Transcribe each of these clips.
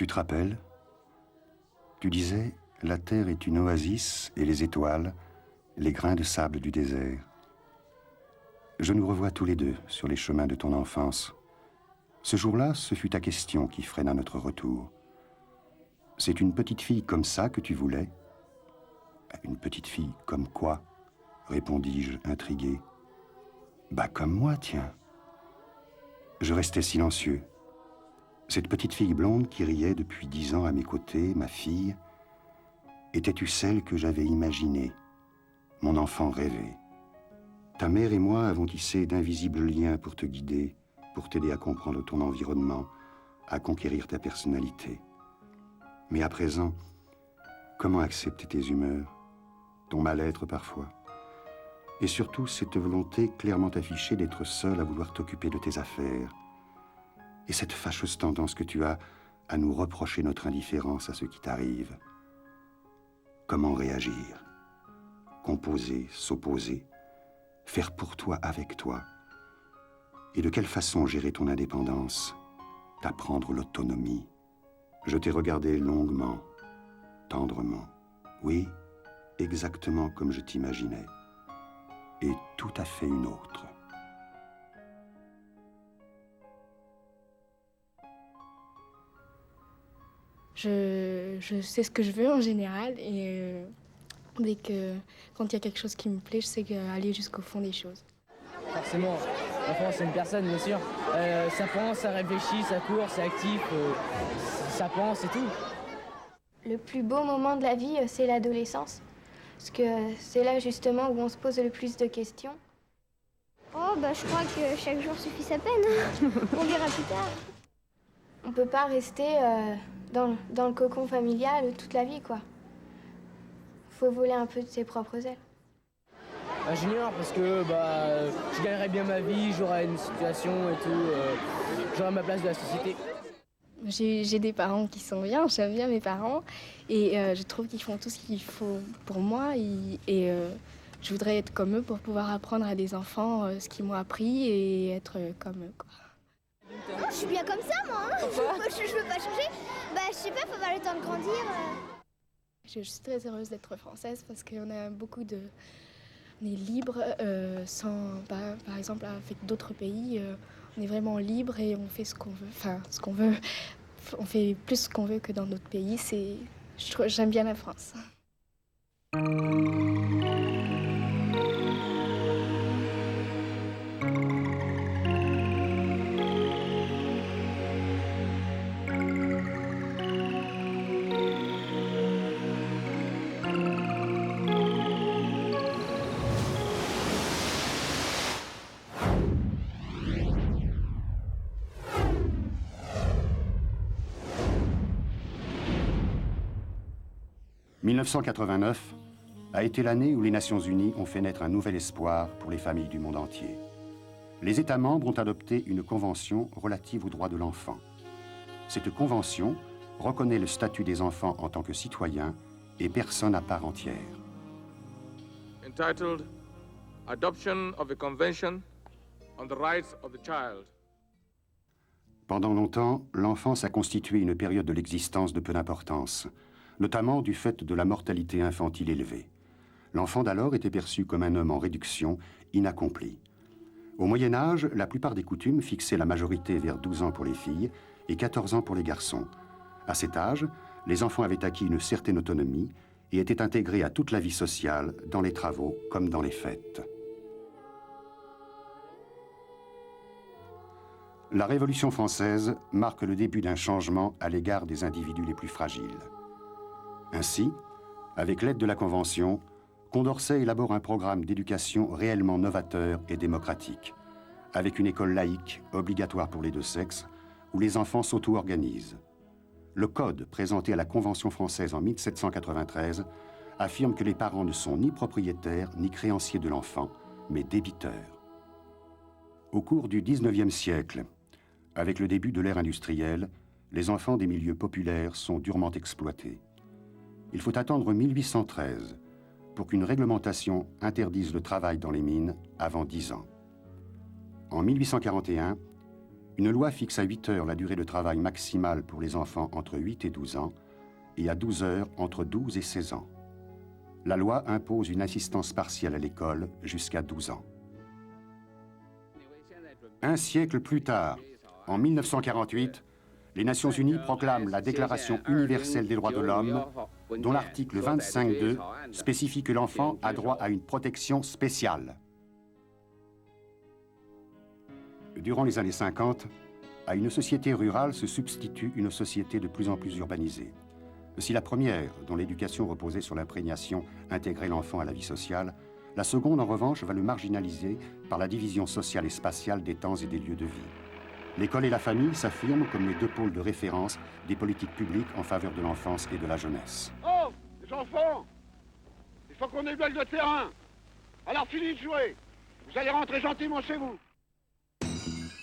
Tu te rappelles? Tu disais, la terre est une oasis et les étoiles, les grains de sable du désert. Je nous revois tous les deux sur les chemins de ton enfance. Ce jour-là, ce fut ta question qui freina notre retour. C'est une petite fille comme ça que tu voulais? Une petite fille comme quoi? Répondis-je, intrigué. Bah comme moi, tiens. Je restais silencieux. Cette petite fille blonde qui riait depuis 10 ans à mes côtés, ma fille, étais-tu celle que j'avais imaginée, mon enfant rêvé? Ta mère et moi avons tissé d'invisibles liens pour te guider, pour t'aider à comprendre ton environnement, à conquérir ta personnalité. Mais à présent, comment accepter tes humeurs, ton mal-être parfois, et surtout cette volonté clairement affichée d'être seule à vouloir t'occuper de tes affaires, et cette fâcheuse tendance que tu as à nous reprocher notre indifférence à ce qui t'arrive. Comment réagir? Composer, s'opposer, faire pour toi avec toi? Et de quelle façon gérer ton indépendance, t'apprendre l'autonomie? Je t'ai regardé longuement, tendrement. Oui, exactement comme je t'imaginais. Et tout à fait une autre. Je sais ce que je veux en général et quand il y a quelque chose qui me plaît, je sais aller jusqu'au fond des choses. Forcément, l'enfant c'est une personne bien sûr. Ça pense, ça réfléchit, ça court, c'est actif, ça pense et tout. Le plus beau moment de la vie, c'est l'adolescence. Parce que c'est là justement où on se pose le plus de questions. Oh, bah je crois que chaque jour suffit sa peine. On verra plus tard. On peut pas rester dans le cocon familial toute la vie, quoi. Faut voler un peu de ses propres ailes. Ingénieur parce que je gagnerais bien ma vie, j'aurais une situation et tout, j'aurais ma place de la société. J'ai des parents qui sont bien, j'aime bien mes parents et je trouve qu'ils font tout ce qu'il faut pour moi et je voudrais être comme eux pour pouvoir apprendre à des enfants ce qu'ils m'ont appris et être comme eux, quoi. Je suis bien comme ça, moi. Hein. Je veux pas changer. Bah, je sais pas, faut avoir le temps de grandir. Je suis très heureuse d'être française parce qu'on a beaucoup de... On est libre, par exemple, avec d'autres pays, on est vraiment libre et on fait ce qu'on veut. Enfin, ce qu'on veut. On fait plus ce qu'on veut que dans d'autres pays. J'aime bien la France. 1989 a été l'année où les Nations Unies ont fait naître un nouvel espoir pour les familles du monde entier. Les États membres ont adopté une convention relative aux droits de l'enfant. Cette convention reconnaît le statut des enfants en tant que citoyens et personnes à part entière. Entitled Adoption of a Convention on the Rights of the Child. Pendant longtemps, l'enfance a constitué une période de l'existence de peu d'importance, notamment du fait de la mortalité infantile élevée. L'enfant d'alors était perçu comme un homme en réduction, inaccompli. Au Moyen Âge, la plupart des coutumes fixaient la majorité vers 12 ans pour les filles et 14 ans pour les garçons. À cet âge, les enfants avaient acquis une certaine autonomie et étaient intégrés à toute la vie sociale, dans les travaux comme dans les fêtes. La Révolution française marque le début d'un changement à l'égard des individus les plus fragiles. Ainsi, avec l'aide de la Convention, Condorcet élabore un programme d'éducation réellement novateur et démocratique, avec une école laïque obligatoire pour les deux sexes, où les enfants s'auto-organisent. Le Code, présenté à la Convention française en 1793, affirme que les parents ne sont ni propriétaires ni créanciers de l'enfant, mais débiteurs. Au cours du XIXe siècle, avec le début de l'ère industrielle, les enfants des milieux populaires sont durement exploités. Il faut attendre 1813 pour qu'une réglementation interdise le travail dans les mines avant 10 ans. En 1841, Une loi fixe à 8 heures la durée de travail maximale pour les enfants entre 8 et 12 ans et à 12 heures entre 12 et 16 ans. La loi impose une assistance partielle à l'école jusqu'à 12 ans. Un siècle plus tard, en 1948, les Nations Unies proclament la Déclaration universelle des droits de l'homme, dont l'article 25.2 spécifie que l'enfant a droit à une protection spéciale. Durant les années 50, à une société rurale se substitue une société de plus en plus urbanisée. Si la première, dont l'éducation reposait sur l'imprégnation, intégrait l'enfant à la vie sociale, la seconde, en revanche, va le marginaliser par la division sociale et spatiale des temps et des lieux de vie. L'école et la famille s'affirment comme les deux pôles de référence des politiques publiques en faveur de l'enfance et de la jeunesse. Oh, les enfants, il faut qu'on ait duel de terrain. Alors fini de jouer. Vous allez rentrer gentiment chez vous.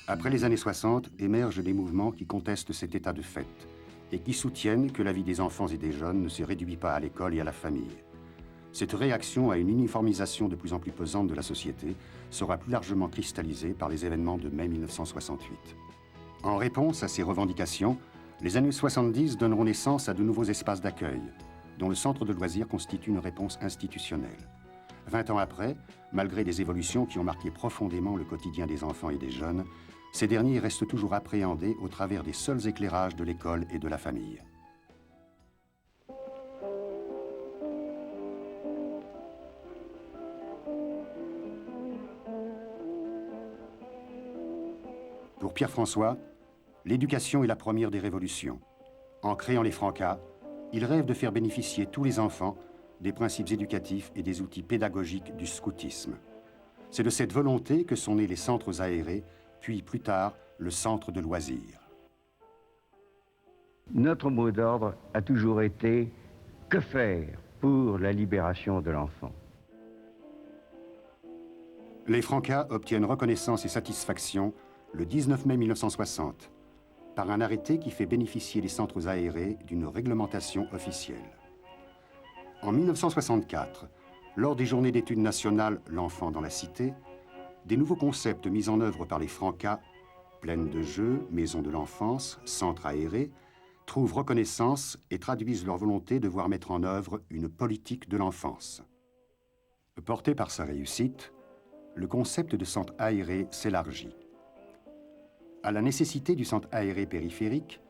Après les années 60, émergent des mouvements qui contestent cet état de fait et qui soutiennent que la vie des enfants et des jeunes ne se réduit pas à l'école et à la famille. Cette réaction à une uniformisation de plus en plus pesante de la société sera plus largement cristallisée par les événements de mai 1968. En réponse à ces revendications, les années 70 donneront naissance à de nouveaux espaces d'accueil, dont le centre de loisirs constitue une réponse institutionnelle. 20 ans après, malgré les évolutions qui ont marqué profondément le quotidien des enfants et des jeunes, ces derniers restent toujours appréhendés au travers des seuls éclairages de l'école et de la famille. Pour Pierre François, l'éducation est la première des révolutions. En créant les Francas, il rêve de faire bénéficier tous les enfants des principes éducatifs et des outils pédagogiques du scoutisme. C'est de cette volonté que sont nés les centres aérés, puis plus tard, le centre de loisirs. Notre mot d'ordre a toujours été « Que faire pour la libération de l'enfant ?» Les Francas obtiennent reconnaissance et satisfaction le 19 mai 1960, par un arrêté qui fait bénéficier les centres aérés d'une réglementation officielle. En 1964, lors des journées d'études nationales « L'enfant dans la cité », des nouveaux concepts mis en œuvre par les Francas, plaines de jeux, maisons de l'enfance, centres aérés, trouvent reconnaissance et traduisent leur volonté de voir mettre en œuvre une politique de l'enfance. Porté par sa réussite, le concept de centre aéré s'élargit. À la nécessité du centre aéré périphérique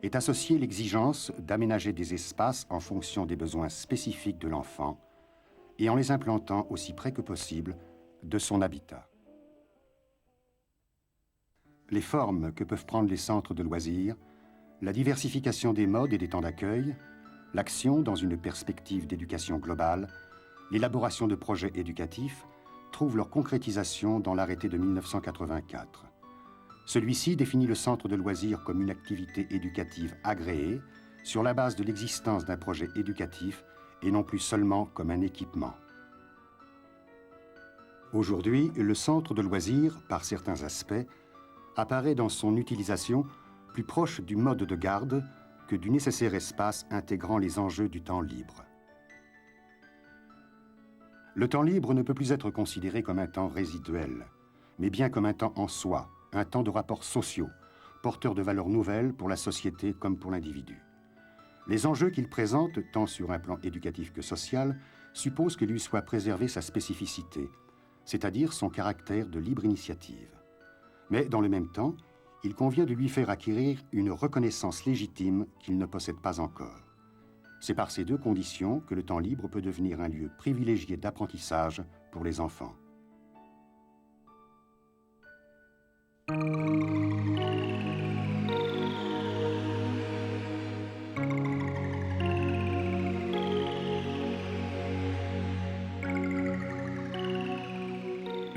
est associée l'exigence d'aménager des espaces en fonction des besoins spécifiques de l'enfant et en les implantant aussi près que possible de son habitat. Les formes que peuvent prendre les centres de loisirs, la diversification des modes et des temps d'accueil, l'action dans une perspective d'éducation globale, l'élaboration de projets éducatifs trouvent leur concrétisation dans l'arrêté de 1984. Celui-ci définit le centre de loisirs comme une activité éducative agréée sur la base de l'existence d'un projet éducatif et non plus seulement comme un équipement. Aujourd'hui, le centre de loisirs, par certains aspects, apparaît dans son utilisation plus proche du mode de garde que du nécessaire espace intégrant les enjeux du temps libre. Le temps libre ne peut plus être considéré comme un temps résiduel, mais bien comme un temps en soi, un temps de rapports sociaux, porteur de valeurs nouvelles pour la société comme pour l'individu. Les enjeux qu'il présente, tant sur un plan éducatif que social, supposent que lui soit préservée sa spécificité, c'est-à-dire son caractère de libre initiative. Mais dans le même temps, il convient de lui faire acquérir une reconnaissance légitime qu'il ne possède pas encore. C'est par ces deux conditions que le temps libre peut devenir un lieu privilégié d'apprentissage pour les enfants.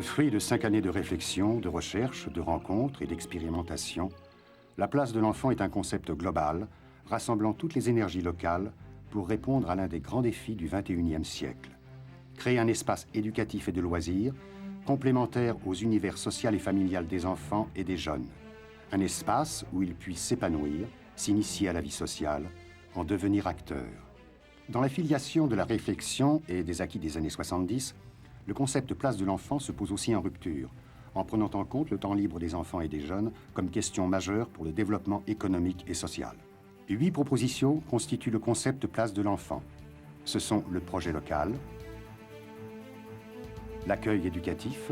Fruit de 5 années de réflexion, de recherche, de rencontres et d'expérimentation, la place de l'enfant est un concept global, rassemblant toutes les énergies locales pour répondre à l'un des grands défis du XXIe siècle. Créer un espace éducatif et de loisirs, complémentaire aux univers social et familial des enfants et des jeunes. Un espace où ils puissent s'épanouir, s'initier à la vie sociale, en devenir acteurs. Dans la filiation de la réflexion et des acquis des années 70, le concept place de l'enfant se pose aussi en rupture, en prenant en compte le temps libre des enfants et des jeunes comme question majeure pour le développement économique et social. 8 propositions constituent le concept place de l'enfant. Ce sont le projet local, l'accueil éducatif,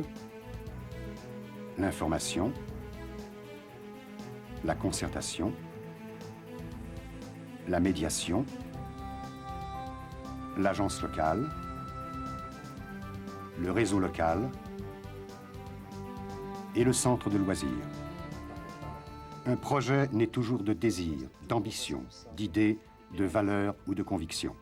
l'information, la concertation, la médiation, l'agence locale, le réseau local et le centre de loisirs. Un projet naît toujours de désir, d'ambition, d'idées, de valeurs ou de convictions.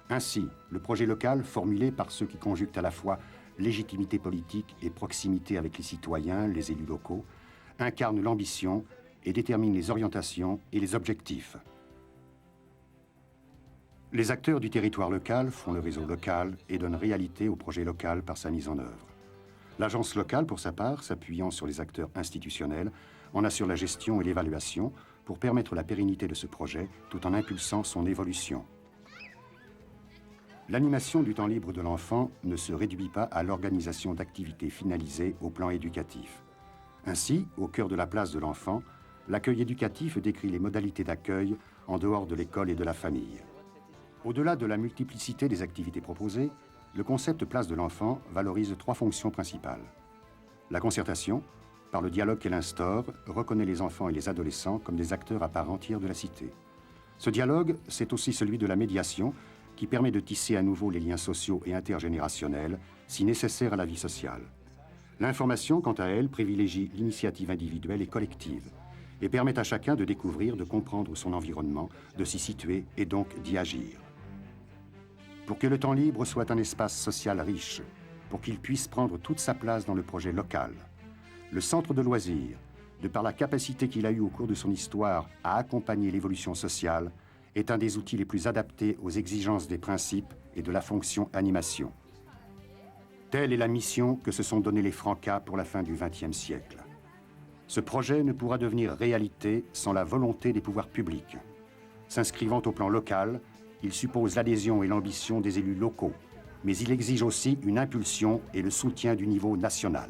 Ainsi, le projet local, formulé par ceux qui conjuguent à la fois légitimité politique et proximité avec les citoyens, les élus locaux, incarne l'ambition et détermine les orientations et les objectifs. Les acteurs du territoire local font le réseau local et donnent réalité au projet local par sa mise en œuvre. L'agence locale, pour sa part, s'appuyant sur les acteurs institutionnels, en assure la gestion et l'évaluation pour permettre la pérennité de ce projet tout en impulsant son évolution. L'animation du temps libre de l'enfant ne se réduit pas à l'organisation d'activités finalisées au plan éducatif. Ainsi, au cœur de la place de l'enfant, l'accueil éducatif décrit les modalités d'accueil en dehors de l'école et de la famille. Au-delà de la multiplicité des activités proposées, le concept place de l'enfant valorise 3 fonctions principales. La concertation, par le dialogue qu'elle instaure, reconnaît les enfants et les adolescents comme des acteurs à part entière de la cité. Ce dialogue, c'est aussi celui de la médiation, qui permet de tisser à nouveau les liens sociaux et intergénérationnels, si nécessaires à la vie sociale. L'information, quant à elle, privilégie l'initiative individuelle et collective, et permet à chacun de découvrir, de comprendre son environnement, de s'y situer et donc d'y agir. Pour que le temps libre soit un espace social riche, pour qu'il puisse prendre toute sa place dans le projet local, le centre de loisirs, de par la capacité qu'il a eue au cours de son histoire à accompagner l'évolution sociale, est un des outils les plus adaptés aux exigences des principes et de la fonction animation. Telle est la mission que se sont donnés les Francas pour la fin du XXe siècle. Ce projet ne pourra devenir réalité sans la volonté des pouvoirs publics. S'inscrivant au plan local, il suppose l'adhésion et l'ambition des élus locaux, mais il exige aussi une impulsion et le soutien du niveau national.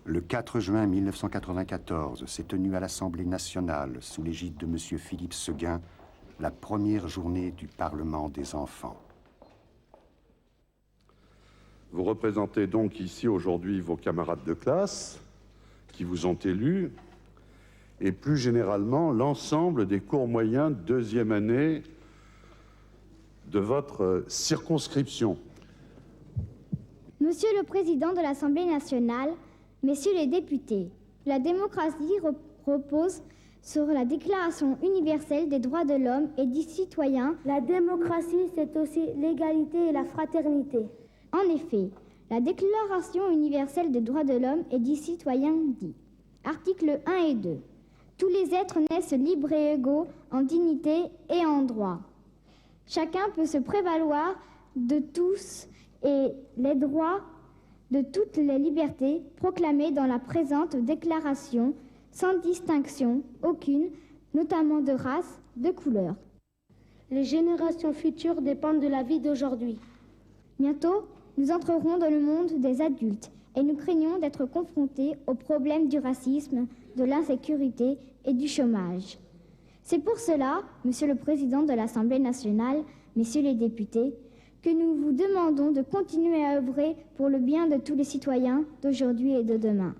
Le 4 juin 1994 s'est tenue à l'Assemblée nationale, sous l'égide de M. Philippe Séguin, la première journée du Parlement des enfants. Vous représentez donc ici aujourd'hui vos camarades de classe qui vous ont élus et plus généralement l'ensemble des cours moyens de 2e année de votre circonscription. Monsieur le Président de l'Assemblée nationale, Messieurs les députés, la démocratie repose sur la Déclaration universelle des droits de l'homme et du citoyen. La démocratie, c'est aussi l'égalité et la fraternité. En effet, la Déclaration universelle des droits de l'homme et du citoyen dit, articles 1 et 2, tous les êtres naissent libres et égaux en dignité et en droit. Chacun peut se prévaloir de tous et les droits de toutes les libertés proclamées dans la présente déclaration, sans distinction aucune, notamment de race, de couleur. Les générations futures dépendent de la vie d'aujourd'hui. Bientôt, nous entrerons dans le monde des adultes et nous craignons d'être confrontés aux problèmes du racisme, de l'insécurité et du chômage. C'est pour cela, Monsieur le Président de l'Assemblée nationale, Messieurs les députés, que nous vous demandons de continuer à œuvrer pour le bien de tous les citoyens d'aujourd'hui et de demain.